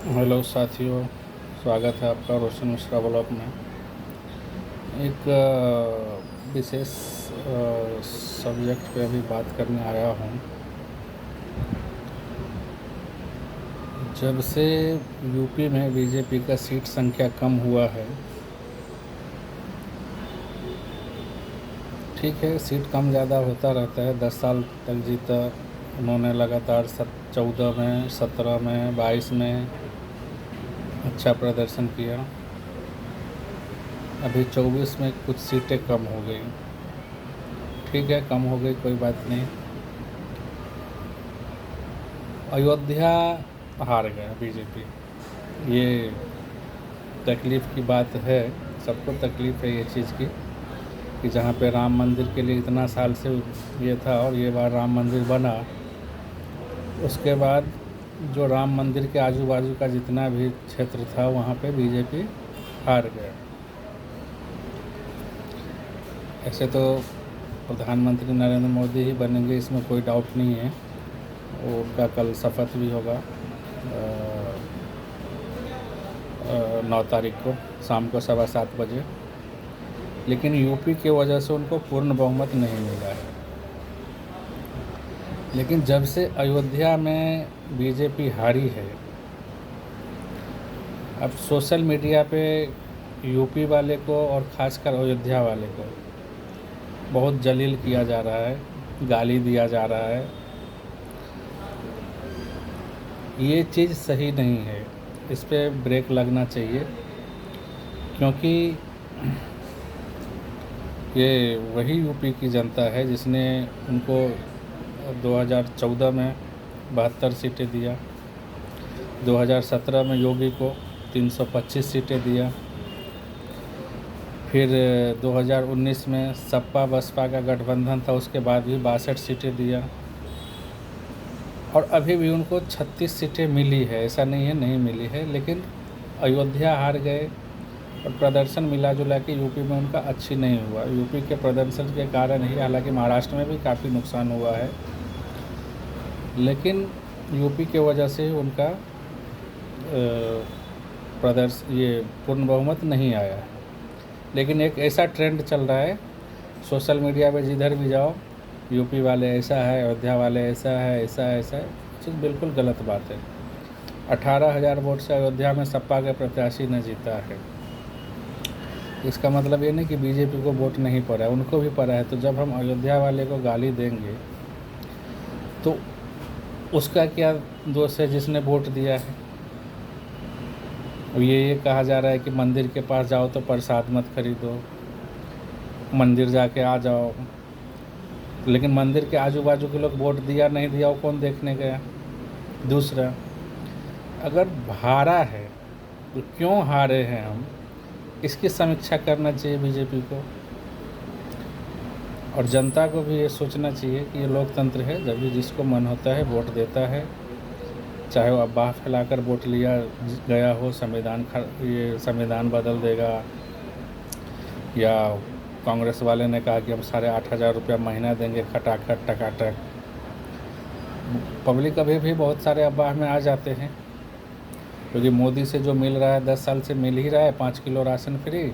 Hello साथियों, स्वागत है आपका रोशन मिश्रा ब्लॉग में। एक विशेष सब्जेक्ट पे अभी बात करने आया हूँ। जब से यूपी में बीजेपी का सीट संख्या कम हुआ है, ठीक है, सीट कम ज़्यादा होता रहता है। 10 साल तक जीता उन्होंने लगातार 14 में, 17 में, 22 में अच्छा प्रदर्शन किया। अभी 24 में कुछ सीटें कम हो गई। ठीक है, कम हो गई, कोई बात नहीं। अयोध्या हार गया बीजेपी, ये तकलीफ़ की बात है। सबको तकलीफ़ है ये चीज़ की कि जहाँ पे राम मंदिर के लिए इतना साल से ये था और ये बार राम मंदिर बना, उसके बाद जो राम मंदिर के आजू बाजू का जितना भी क्षेत्र था वहाँ पे बीजेपी हार गया। ऐसे तो प्रधानमंत्री नरेंद्र मोदी ही बनेंगे, इसमें कोई डाउट नहीं है। उनका कल शपथ भी होगा 9 तारीख को शाम को 7:15 बजे। लेकिन यूपी की वजह से उनको पूर्ण बहुमत नहीं मिला है। लेकिन जब से अयोध्या में बीजेपी हारी है, अब सोशल मीडिया पे यूपी वाले को और ख़ासकर अयोध्या वाले को बहुत जलील किया जा रहा है, गाली दिया जा रहा है। ये चीज़ सही नहीं है, इस पे ब्रेक लगना चाहिए, क्योंकि ये वही यूपी की जनता है जिसने उनको 2014 में 72 सीटें दिया, 2017 में योगी को 325 सीटें दिया, फिर 2019 में सपा बसपा का गठबंधन था, उसके बाद भी 62 सीटें दिया, और अभी भी उनको 36 सीटें मिली है। ऐसा नहीं है नहीं मिली है, लेकिन अयोध्या हार गए और प्रदर्शन मिला जुला के यूपी में उनका अच्छी नहीं हुआ। यूपी के प्रदर्शन के कारण ही, हालांकि महाराष्ट्र में भी काफ़ी नुकसान हुआ है, लेकिन यूपी के वजह से उनका ये पूर्ण बहुमत नहीं आया है। लेकिन एक ऐसा ट्रेंड चल रहा है सोशल मीडिया पे, जिधर भी जाओ यूपी वाले ऐसा है, अयोध्या वाले ऐसा है, ऐसा है, ऐसा है। चीज़ बिल्कुल गलत बात है। 18,000 वोट से अयोध्या में सपा के प्रत्याशी ने जीता है। इसका मतलब ये नहीं कि बीजेपी को वोट नहीं पड़ा है, उनको भी पड़ा है। तो जब हम अयोध्या वाले को गाली देंगे तो उसका क्या दोष है जिसने वोट दिया है। और ये कहा जा रहा है कि मंदिर के पास जाओ तो प्रसाद मत खरीदो, मंदिर जाके आ जाओ, लेकिन मंदिर के आजू बाजू के लोग वोट दिया नहीं दिया वो कौन देखने गया। दूसरा, अगर हारा है तो क्यों हारे हैं हम, इसकी समीक्षा करना चाहिए बीजेपी को। और जनता को भी ये सोचना चाहिए कि ये लोकतंत्र है, जब भी जिसको मन होता है वोट देता है, चाहे वो अफवाह फैलाकर वोट लिया गया हो, ये संविधान बदल देगा, या कांग्रेस वाले ने कहा कि हम 8,500 रुपया महीना देंगे खटाखट टकाटक। पब्लिक अभी भी बहुत सारे अफवाह में आ जाते हैं, क्योंकि मोदी से जो मिल रहा है 10 साल से मिल ही रहा है, 5 किलो राशन फ्री,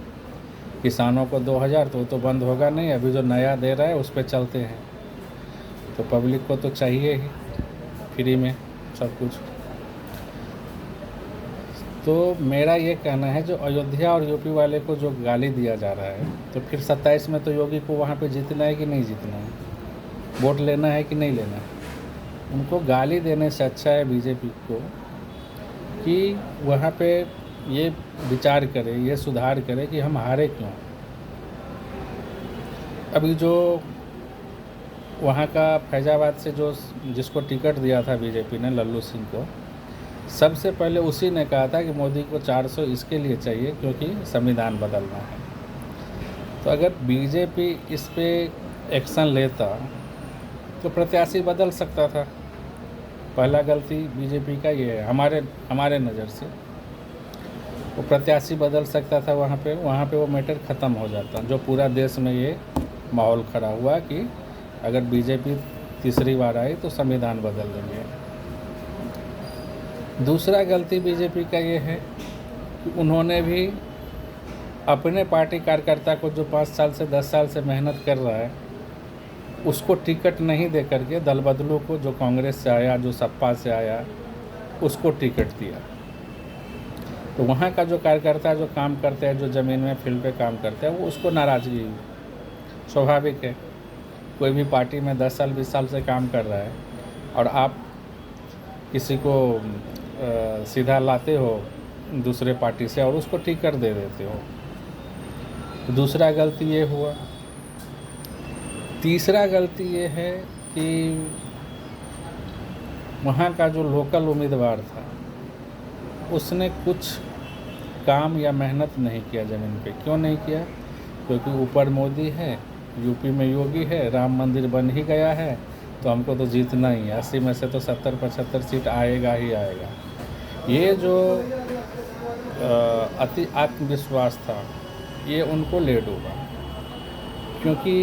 किसानों को 2,000, तो वो तो बंद होगा नहीं। अभी जो नया दे रहा है उस पर चलते हैं, तो पब्लिक को तो चाहिए ही फ्री में सब कुछ। तो मेरा ये कहना है, जो अयोध्या और यूपी वाले को जो गाली दिया जा रहा है, तो फिर 27 में तो योगी को वहाँ पे जीतना है कि नहीं जीतना है, वोट लेना है कि नहीं लेना है। उनको गाली देने से अच्छा है बीजेपी को कि वहाँ पे ये विचार करे, ये सुधार करे कि हम हारे क्यों। अभी जो वहाँ का फैजाबाद से जिसको टिकट दिया था बीजेपी ने, लल्लू सिंह को, सबसे पहले उसी ने कहा था कि मोदी को 400 इसके लिए चाहिए क्योंकि संविधान बदलना है। तो अगर बीजेपी इस पे एक्शन लेता तो प्रत्याशी बदल सकता था। पहला गलती बीजेपी का ये है, हमारे नज़र से। वो प्रत्याशी बदल सकता था, वहाँ पे वो मैटर ख़त्म हो जाता। जो पूरा देश में ये माहौल खड़ा हुआ कि अगर बीजेपी तीसरी बार आई तो संविधान बदल देंगे। दूसरा गलती बीजेपी का ये है कि उन्होंने भी अपने पार्टी कार्यकर्ता को जो 5 साल से 10 साल से मेहनत कर रहा है उसको टिकट नहीं दे करके दल बदलू को, जो कांग्रेस से आया, जो सपा से आया, उसको टिकट दिया। तो वहाँ का जो कार्यकर्ता जो काम करते हैं, जो ज़मीन में फील्ड पे काम करते हैं, वो उसको नाराज़गी हुई। स्वाभाविक है, कोई भी पार्टी में 10 साल 20 साल से काम कर रहा है और आप किसी को सीधा लाते हो दूसरे पार्टी से और उसको टिकट दे देते हो। दूसरा गलती ये हुआ। तीसरा गलती ये है कि वहाँ का जो लोकल उम्मीदवार था उसने कुछ काम या मेहनत नहीं किया ज़मीन पे। क्यों नहीं किया? क्योंकि ऊपर मोदी है, यूपी में योगी है, राम मंदिर बन ही गया है, तो हमको तो जीतना ही है, 80 में से तो 70-75 सीट आएगा ही आएगा। ये जो अति आत्मविश्वास था ये उनको ले डूबा। क्योंकि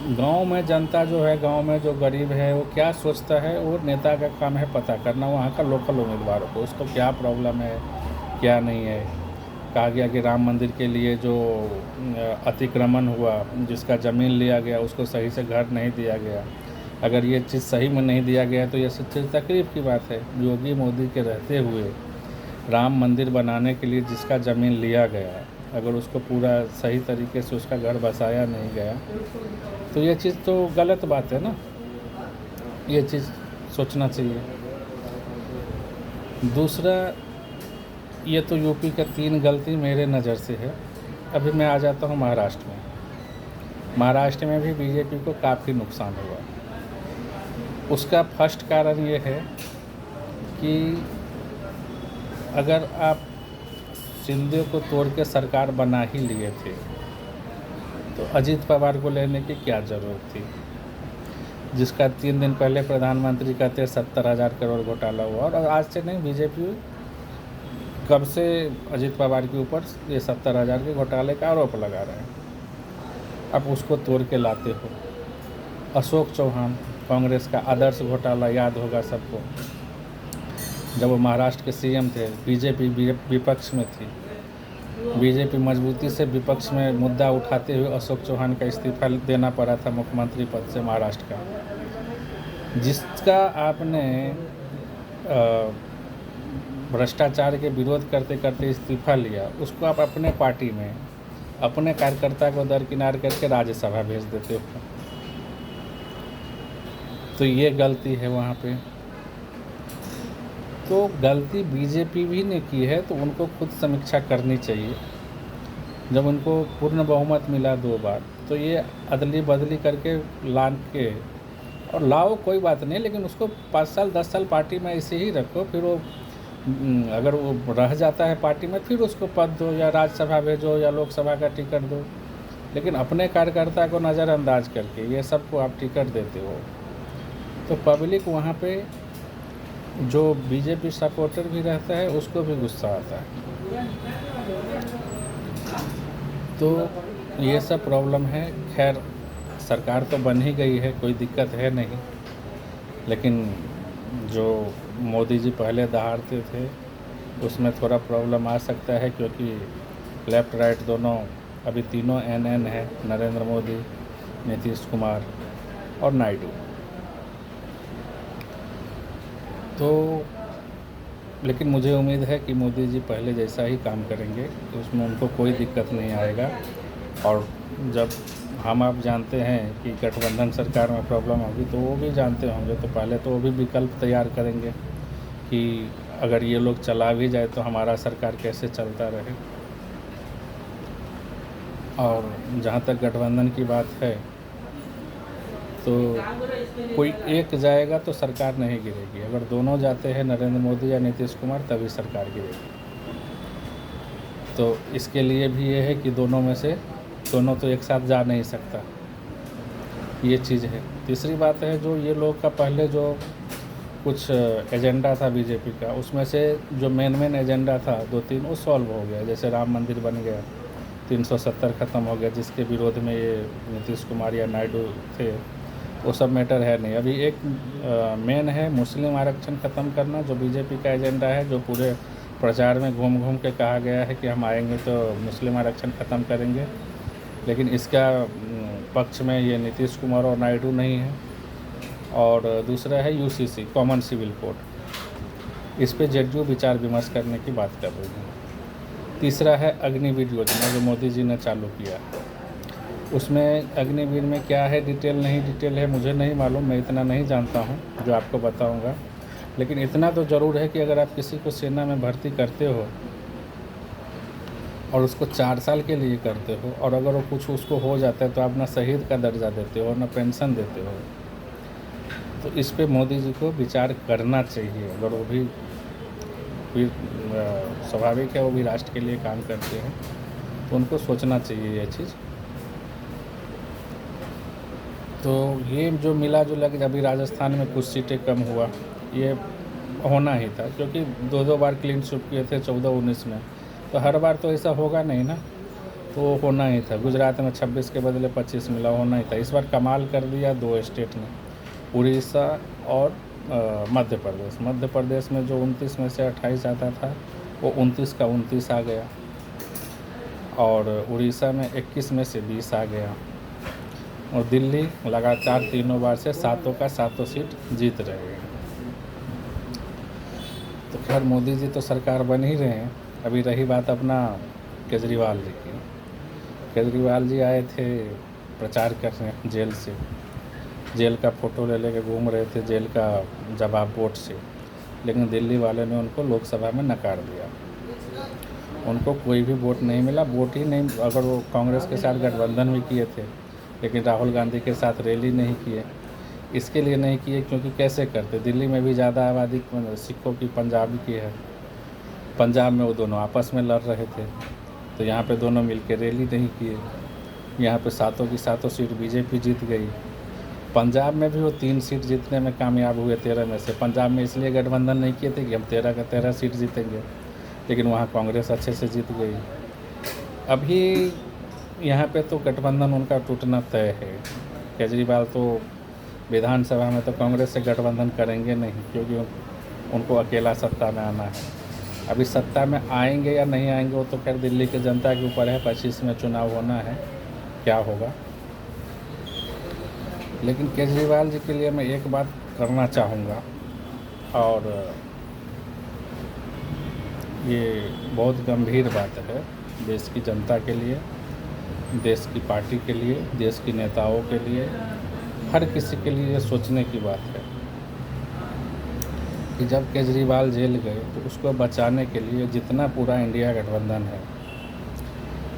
गांव में जनता जो है, गांव में जो गरीब है, वो क्या सोचता है, वो नेता का काम है पता करना वहाँ का लोकल उम्मीदवारों को, उसको क्या प्रॉब्लम है क्या नहीं है। कहा गया कि राम मंदिर के लिए जो अतिक्रमण हुआ, जिसका ज़मीन लिया गया उसको सही से घर नहीं दिया गया। अगर ये चीज़ सही में नहीं दिया गया तो ये सच्ची तकलीफ़ की बात है। योगी मोदी के रहते हुए राम मंदिर बनाने के लिए जिसका ज़मीन लिया गया, अगर उसको पूरा सही तरीके से उसका घर बसाया नहीं गया तो ये चीज़ तो गलत बात है ना। ये चीज़ सोचना चाहिए। दूसरा, ये तो यूपी का 3 गलती मेरे नज़र से है। अभी मैं आ जाता हूँ महाराष्ट्र में। महाराष्ट्र में भी बीजेपी को काफ़ी नुकसान हुआ। उसका फर्स्ट कारण ये है कि अगर आप शिंदे को तोड़ के सरकार बना ही लिए थे तो अजीत पवार को लेने की क्या ज़रूरत थी, जिसका 3 दिन पहले प्रधानमंत्री कहते 70,000 करोड़ घोटाला हुआ। और आज से नहीं, बीजेपी कब से अजीत पवार के ऊपर ये 70,000 के घोटाले का आरोप लगा रहे हैं। अब उसको तोड़ के लाते हो। अशोक चौहान, कांग्रेस का आदर्श घोटाला याद होगा सबको, जब वो महाराष्ट्र के सीएम थे, बीजेपी विपक्ष में थी, बीजेपी मजबूती से विपक्ष में मुद्दा उठाते हुए अशोक चौहान का इस्तीफा देना पड़ा था मुख्यमंत्री पद से महाराष्ट्र का। जिसका आपने भ्रष्टाचार के विरोध करते करते इस्तीफा लिया, उसको आप अपने पार्टी में अपने कार्यकर्ता को दरकिनार करके राज्यसभा भेज देते हो। तो ये गलती है वहाँ पे। तो गलती बीजेपी भी ने की है तो उनको खुद समीक्षा करनी चाहिए। जब उनको पूर्ण बहुमत मिला 2 बार तो ये अदली बदली करके लान के और लाओ, कोई बात नहीं, लेकिन उसको 5 साल 10 साल पार्टी में ऐसे ही रखो। फिर वो अगर वो रह जाता है पार्टी में फिर उसको पद दो या राज्यसभा भेजो या लोकसभा का टिकट दो। लेकिन अपने कार्यकर्ता को नज़रअंदाज करके ये सबको आप टिकट देते हो तो पब्लिक वहाँ पे जो बीजेपी सपोर्टर भी रहता है उसको भी गुस्सा आता है। तो ये सब प्रॉब्लम है। खैर, सरकार तो बन ही गई है, कोई दिक्कत है नहीं। लेकिन जो मोदी जी पहले दहाड़ते थे उसमें थोड़ा प्रॉब्लम आ सकता है, क्योंकि लेफ़्ट राइट दोनों अभी तीनों एन है, नरेंद्र मोदी, नीतीश कुमार और नायडू। तो लेकिन मुझे उम्मीद है कि मोदी जी पहले जैसा ही काम करेंगे, तो उसमें उनको कोई दिक्कत नहीं आएगा। और जब हम आप जानते हैं कि गठबंधन सरकार में प्रॉब्लम होगी तो वो भी जानते होंगे, तो पहले तो वो भी विकल्प तैयार करेंगे कि अगर ये लोग चला भी जाए तो हमारा सरकार कैसे चलता रहे। और जहाँ तक गठबंधन की बात है तो कोई एक जाएगा तो सरकार नहीं गिरेगी। अगर दोनों जाते हैं, नरेंद्र मोदी या नीतीश कुमार, तभी सरकार गिरेगी। तो इसके लिए भी ये है कि दोनों में से दोनों तो एक साथ जा नहीं सकता, ये चीज़ है। तीसरी बात है, जो ये लोग का पहले जो कुछ एजेंडा था बीजेपी का, उसमें से जो मेन एजेंडा था 2-3 वो सॉल्व हो गया। जैसे राम मंदिर बन गया, 370 ख़त्म हो गया, जिसके विरोध में ये नीतीश कुमार या नायडू थे, वो सब मैटर है नहीं। अभी एक मेन है मुस्लिम आरक्षण ख़त्म करना, जो बीजेपी का एजेंडा है, जो पूरे प्रचार में घूम घूम के कहा गया है कि हम आएंगे तो मुस्लिम आरक्षण ख़त्म करेंगे। लेकिन इसका पक्ष में ये नीतीश कुमार और नायडू नहीं है। और दूसरा है यूसीसी, कॉमन सिविल कोड, इस पे जेडीयू विचार विमर्श करने की बात कर रही है। तीसरा है अग्निवीर योजना, जो मोदी जी ने चालू किया। उसमें अग्निवीर में क्या है, डिटेल है मुझे नहीं मालूम, मैं इतना नहीं जानता हूँ जो आपको बताऊँगा। लेकिन इतना तो ज़रूर है कि अगर आप किसी को सेना में भर्ती करते हो और उसको 4 साल के लिए करते हो, और अगर वो कुछ उसको हो जाता है तो आप ना शहीद का दर्जा देते हो ना पेंशन देते हो। तो इस पे मोदी जी को विचार करना चाहिए। अगर वो भी स्वाभाविक है, वो भी राष्ट्र के लिए काम करते हैं, तो उनको सोचना चाहिए ये चीज़। तो ये जो मिला जुला कि अभी राजस्थान में कुछ सीटें कम हुआ, ये होना ही था, क्योंकि 2 बार क्लीन स्वीप किए थे 14-19 में, तो हर बार तो ऐसा होगा नहीं ना, तो होना ही था। गुजरात में 26 के बदले 25 मिला, होना ही था। इस बार कमाल कर दिया 2 स्टेट ने, उड़ीसा और मध्य प्रदेश। मध्य प्रदेश में जो 29 में से 28 आता था, वो 29 का 29 आ गया, और उड़ीसा में 21 में से 20 आ गया, और दिल्ली लगातार 3 बार से 7 का 7 सीट जीत रहे हैं। तो खैर मोदी जी तो सरकार बन ही रहे हैं। अभी रही बात अपना केजरीवाल जी की। केजरीवाल जी आए थे प्रचार करने जेल से, जेल का फ़ोटो ले लेके घूम रहे थे, जेल का जवाब वोट से। लेकिन दिल्ली वाले ने उनको लोकसभा में नकार दिया, उनको कोई भी वोट नहीं मिला, वोट ही नहीं। अगर वो कांग्रेस के साथ गठबंधन भी किए थे, लेकिन राहुल गांधी के साथ रैली नहीं किए। इसके लिए नहीं किए क्योंकि कैसे करते, दिल्ली में भी ज़्यादा आबादी सिखों की पंजाबी की है, पंजाब में वो दोनों आपस में लड़ रहे थे, तो यहाँ पे दोनों मिलकर रैली नहीं किए। यहाँ पे 7 की 7 सीट बीजेपी जीत गई। पंजाब में भी वो 3 सीट जीतने में कामयाब हुए 13 में से। पंजाब में इसलिए गठबंधन नहीं किए थे कि हम 13 का 13 सीट जीतेंगे, लेकिन वहाँ कांग्रेस अच्छे से जीत गई। अभी यहाँ पे तो गठबंधन उनका टूटना तय है। केजरीवाल तो विधानसभा में तो कांग्रेस से गठबंधन करेंगे नहीं, क्योंकि उनको अकेला सत्ता में आना है। अभी सत्ता में आएंगे या नहीं आएंगे वो तो खैर दिल्ली की जनता के ऊपर है, 25 में चुनाव होना है, क्या होगा। लेकिन केजरीवाल जी के लिए मैं एक बात करना चाहूँगा, और ये बहुत गंभीर बात है देश की जनता के लिए, देश की पार्टी के लिए, देश की नेताओं के लिए, हर किसी के लिए सोचने की बात है कि जब केजरीवाल जेल गए तो उसको बचाने के लिए जितना पूरा इंडिया गठबंधन है,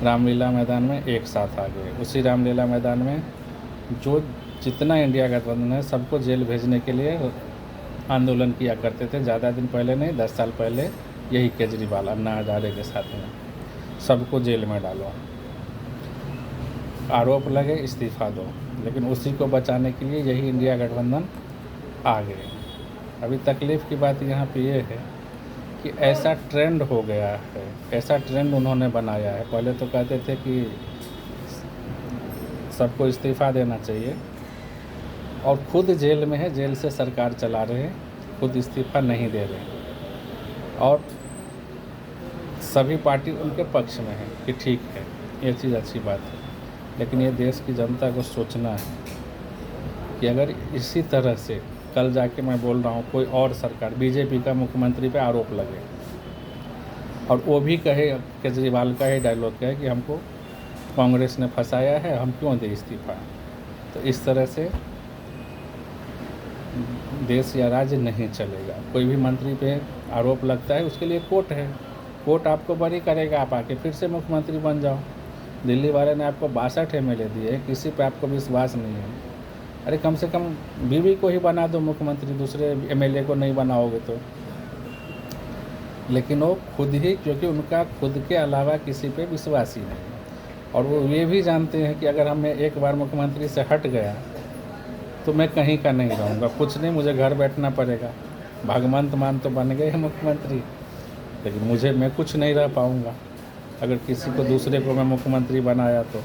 रामलीला मैदान में एक साथ आ गए। उसी रामलीला मैदान में जो जितना इंडिया गठबंधन है सबको जेल भेजने के लिए आंदोलन किया करते थे। ज़्यादा दिन पहले नहीं, 10 साल पहले यही केजरीवाल अन्ना हजारे के साथ में सबको जेल में डालो, आरोप लगे इस्तीफ़ा दो। लेकिन उसी को बचाने के लिए यही इंडिया गठबंधन आ गए। अभी तकलीफ़ की बात यहाँ पे ये है कि ऐसा ट्रेंड हो गया है, ऐसा ट्रेंड उन्होंने बनाया है। पहले तो कहते थे कि सबको इस्तीफ़ा देना चाहिए, और खुद जेल में है, जेल से सरकार चला रहे हैं, खुद इस्तीफ़ा नहीं दे रहे, और सभी पार्टी उनके पक्ष में है कि ठीक है, ये चीज़ अच्छी बात है। लेकिन ये देश की जनता को सोचना है कि अगर इसी तरह से कल जाके, मैं बोल रहा हूँ, कोई और सरकार बीजेपी का मुख्यमंत्री पे आरोप लगे और वो भी कहे, केजरीवाल का ही डायलॉग कहे कि हमको कांग्रेस ने फंसाया है, हम क्यों दें इस्तीफ़ा, तो इस तरह से देश या राज्य नहीं चलेगा। कोई भी मंत्री पे आरोप लगता है, उसके लिए कोर्ट है, कोर्ट आपको बरी करेगा, आप आके फिर से मुख्यमंत्री बन जाओ। दिल्ली वाले ने आपको 62 MLA दिए, किसी पे आपको विश्वास नहीं है। अरे कम से कम बीवी को ही बना दो मुख्यमंत्री, दूसरे MLA को नहीं बनाओगे तो। लेकिन वो खुद ही, क्योंकि उनका खुद के अलावा किसी पे विश्वास ही नहीं, और वो ये भी जानते हैं कि अगर हम एक बार मुख्यमंत्री से हट गया तो मैं कहीं का नहीं रहूँगा, कुछ नहीं, मुझे घर बैठना पड़ेगा। भगवंत मान तो बन गए हैं मुख्यमंत्री, लेकिन मैं कुछ नहीं रह पाऊँगा अगर किसी को दूसरे को मैं मुख्यमंत्री बनाया तो।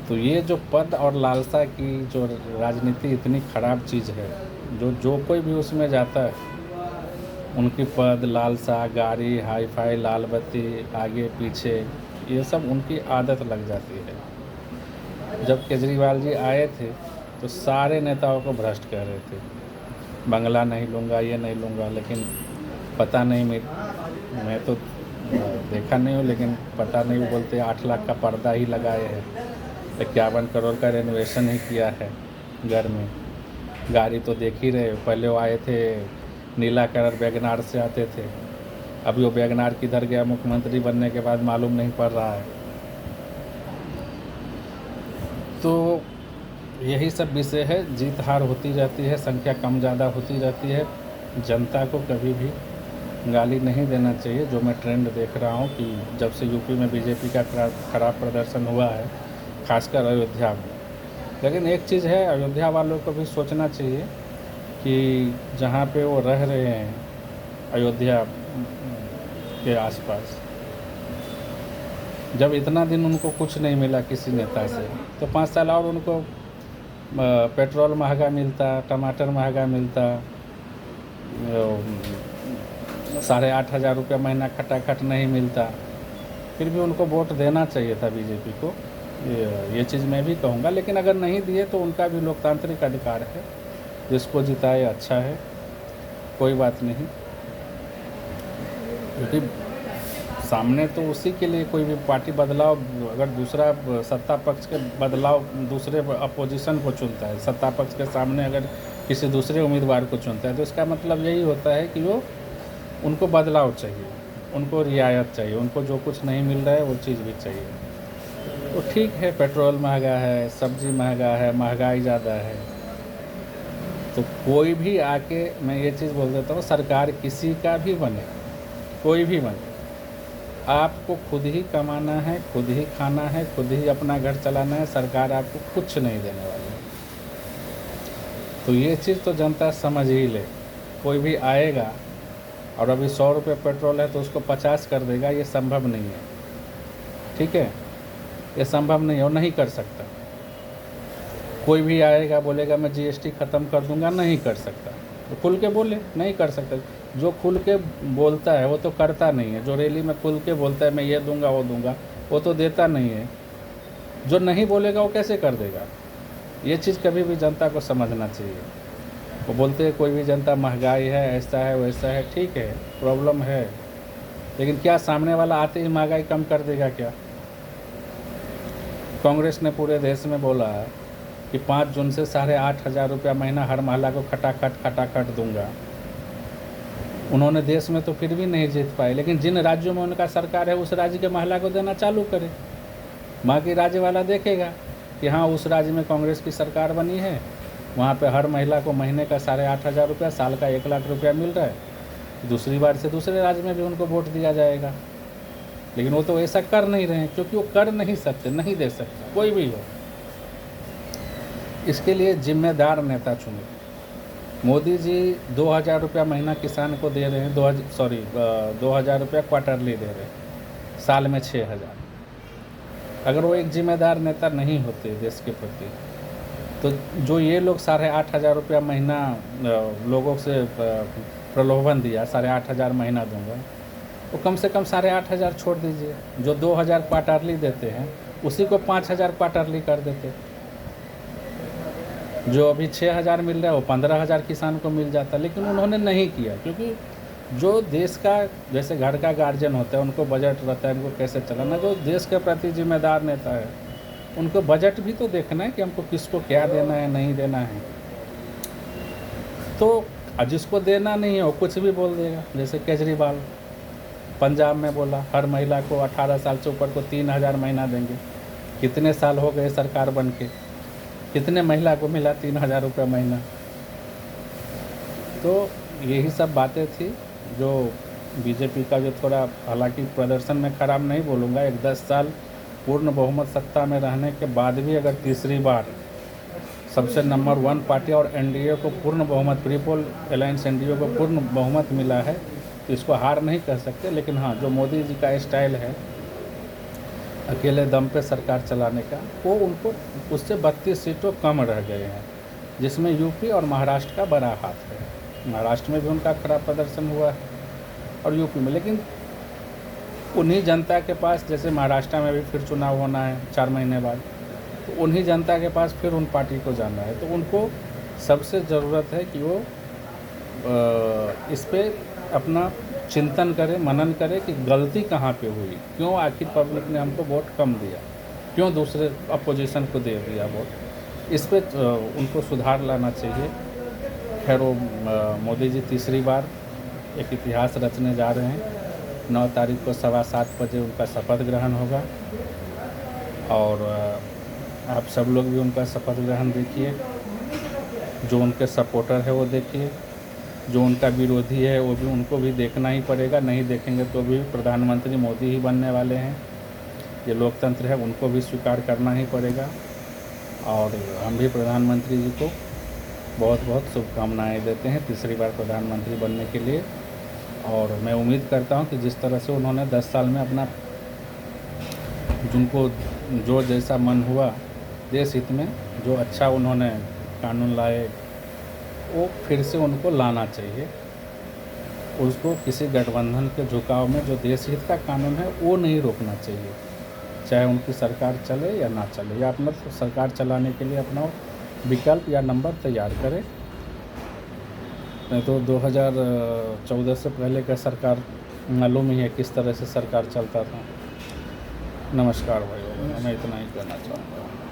तो ये जो पद और लालसा की जो राजनीति इतनी ख़राब चीज़ है, जो कोई भी उसमें जाता है, उनकी पद, लालसा, गाड़ी, हाई फाई, लाल बत्ती, आगे पीछे, ये सब उनकी आदत लग जाती है। जब केजरीवाल जी आए थे तो सारे नेताओं को भ्रष्ट कह रहे थे, बंगला नहीं लूँगा, ये नहीं लूँगा, लेकिन पता नहीं, मैं तो देखा नहीं हूँ, लेकिन पता नहीं, वो बोलते 8 लाख का पर्दा ही लगाए हैं, 51 करोड़ का रेनोवेशन ही किया है घर में। गाड़ी तो देख ही रहे, पहले वो आए थे नीला कलर वैगनार से आते थे, अभी वो वैगनार किधर गया, मुख्यमंत्री बनने के बाद मालूम नहीं पड़ रहा है। तो यही सब विषय है, जीत हार होती रहती है, संख्या कम ज़्यादा होती रहती है। जनता को कभी भी गाली नहीं देना चाहिए। जो मैं ट्रेंड देख रहा हूँ कि जब से यूपी में बीजेपी का खराब प्रदर्शन हुआ है, खासकर अयोध्या में। लेकिन एक चीज़ है, अयोध्या वालों को भी सोचना चाहिए कि जहाँ पे वो रह रहे हैं अयोध्या के आसपास, जब इतना दिन उनको कुछ नहीं मिला किसी नेता से, तो 5 साल और उनको पेट्रोल महंगा मिलता, टमाटर महंगा मिलता, 8,500 रुपया महीना खटाखट नहीं मिलता, फिर भी उनको वोट देना चाहिए था बीजेपी को। ये चीज़ मैं भी कहूँगा। लेकिन अगर नहीं दिए तो उनका भी लोकतांत्रिक अधिकार है, जिसको जिताए अच्छा है, कोई बात नहीं। क्योंकि सामने तो उसी के लिए कोई भी पार्टी बदलाव, अगर दूसरा सत्ता पक्ष के बदलाव दूसरे अपोजिशन को चुनता है, सत्ता पक्ष के सामने अगर किसी दूसरे उम्मीदवार को चुनता है, तो इसका मतलब यही होता है कि वो उनको बदलाव चाहिए, उनको रियायत चाहिए, उनको जो कुछ नहीं मिल रहा है वो चीज़ भी चाहिए। तो ठीक है, पेट्रोल महंगा है, सब्ज़ी महंगा है, महंगाई ज़्यादा है, तो कोई भी आके, मैं ये चीज़ बोल देता हूँ, सरकार किसी का भी बने, कोई भी बने, आपको खुद ही कमाना है, खुद ही खाना है, खुद ही अपना घर चलाना है, सरकार आपको कुछ नहीं देने वाली है। तो ये चीज़ तो जनता समझ ही ले। कोई भी आएगा और अभी 100 रुपये पेट्रोल है तो उसको 50 कर देगा, ये संभव नहीं है। ठीक है, ये संभव नहीं है और नहीं कर सकता। कोई भी आएगा बोलेगा मैं जीएसटी ख़त्म कर दूंगा, नहीं कर सकता। तो खुल के बोले, नहीं कर सकता। जो खुल के बोलता है वो तो करता नहीं है। जो रैली में खुल के बोलता है मैं ये दूंगा वो दूंगा, वो तो देता नहीं है। जो नहीं बोलेगा वो कैसे कर देगा? ये चीज़ कभी भी जनता को समझना चाहिए। वो बोलते हैं कोई भी जनता महंगाई है, ऐसा है, वैसा है, ठीक है, प्रॉब्लम है, लेकिन क्या सामने वाला आते ही महंगाई कम कर देगा क्या? कांग्रेस ने पूरे देश में बोला कि 5 जून से 8,500 रुपया महीना हर महिला को खटाखट दूंगा। उन्होंने देश में तो फिर भी नहीं जीत पाए, लेकिन जिन राज्यों में उनका सरकार है उस राज्य के महिला को देना चालू करे। बाकी राज्य वाला देखेगा कि हाँ, उस राज्य में कांग्रेस की सरकार बनी है, वहाँ पे हर महिला को महीने का 8,500 रुपया, साल का 1 लाख रुपया मिल रहा है। दूसरी बार से दूसरे राज्य में भी उनको वोट दिया जाएगा। लेकिन वो तो ऐसा कर नहीं रहे हैं, क्योंकि वो कर नहीं सकते, नहीं दे सकते, कोई भी हो। इसके लिए जिम्मेदार नेता चुने। मोदी जी 2,000 रुपया महीना किसान को दे रहे हैं, 2,000 रुपया क्वार्टरली दे रहे हैं, साल में 6,000। अगर वो एक जिम्मेदार नेता नहीं होते देश के प्रति, तो जो ये लोग 8,500 रुपया महीना लोगों से प्रलोभन दिया, 8,500 महीना दूंगा, तो कम से कम 8,500 छोड़ दीजिए। जो 2,000 क्वार्टरली देते हैं उसी को 5,000 क्वार्टरली कर देते। जो अभी 6,000 मिल रहा है वो 15,000 किसान को मिल जाता। लेकिन उन्होंने नहीं किया, क्योंकि जो देश का, जैसे घर का गार्जियन होता है, उनको बजट रहता है, उनको कैसे चलाना। जो देश के प्रति जिम्मेदार नेता है, उनको बजट भी तो देखना है कि हमको किसको क्या देना है, नहीं देना है। तो जिसको देना नहीं है वो कुछ भी बोल देगा। जैसे केजरीवाल पंजाब में बोला हर महिला को 18 साल से ऊपर को 3,000 महीना देंगे। कितने साल हो गए सरकार बन के, कितने महिला को मिला 3,000 रुपये महीना? तो यही सब बातें थी जो बीजेपी का जो थोड़ा, हालांकि प्रदर्शन में ख़राब नहीं बोलूँगा, 10 साल पूर्ण बहुमत सत्ता में रहने के बाद भी अगर तीसरी बार सबसे नंबर 1 पार्टी और एनडीए को पूर्ण बहुमत, पीपल अलायंस एनडीए को पूर्ण बहुमत मिला है, तो इसको हार नहीं कह सकते। लेकिन हाँ, जो मोदी जी का स्टाइल है अकेले दम पे सरकार चलाने का, वो उनको उससे 32 सीटों कम रह गए हैं, जिसमें यूपी और महाराष्ट्र का बड़ा हाथ है। महाराष्ट्र में भी उनका खराब प्रदर्शन हुआ है और यूपी में, लेकिन उन्हीं जनता के पास, जैसे महाराष्ट्र में भी फिर चुनाव होना है 4 महीने बाद, तो उन्हीं जनता के पास फिर उन पार्टी को जाना है। तो उनको सबसे ज़रूरत है कि वो इस पे अपना चिंतन करें, मनन करें कि गलती कहाँ पे हुई, क्यों आखिर पब्लिक ने हमको वोट कम दिया, क्यों दूसरे अपोजिशन को दे दिया वोट। इस पे उनको सुधार लाना चाहिए। खैर वो मोदी जी तीसरी बार एक इतिहास रचने जा रहे हैं। 9 तारीख को 7:15 बजे उनका शपथ ग्रहण होगा और आप सब लोग भी उनका शपथ ग्रहण देखिए। जो उनके सपोर्टर है वो देखिए, जो उनका विरोधी है वो भी, उनको भी देखना ही पड़ेगा। नहीं देखेंगे तो भी प्रधानमंत्री मोदी ही बनने वाले हैं। ये लोकतंत्र है, उनको भी स्वीकार करना ही पड़ेगा। और हम भी प्रधानमंत्री जी को बहुत बहुत शुभकामनाएँ देते हैं तीसरी बार प्रधानमंत्री बनने के लिए। और मैं उम्मीद करता हूं कि जिस तरह से उन्होंने 10 साल में अपना, जिनको जो जैसा मन हुआ देश हित में, जो अच्छा उन्होंने कानून लाए, वो फिर से उनको लाना चाहिए। उसको किसी गठबंधन के झुकाव में जो देश हित का कानून है वो नहीं रोकना चाहिए, चाहे उनकी सरकार चले या ना चले, या अपना सरकार चलाने के लिए अपना विकल्प या नंबर तैयार करें। नहीं तो 2014 से पहले का सरकार मालूम ही है किस तरह से सरकार चलता था। नमस्कार भाइयों, मैं इतना ही कहना चाहूँगा।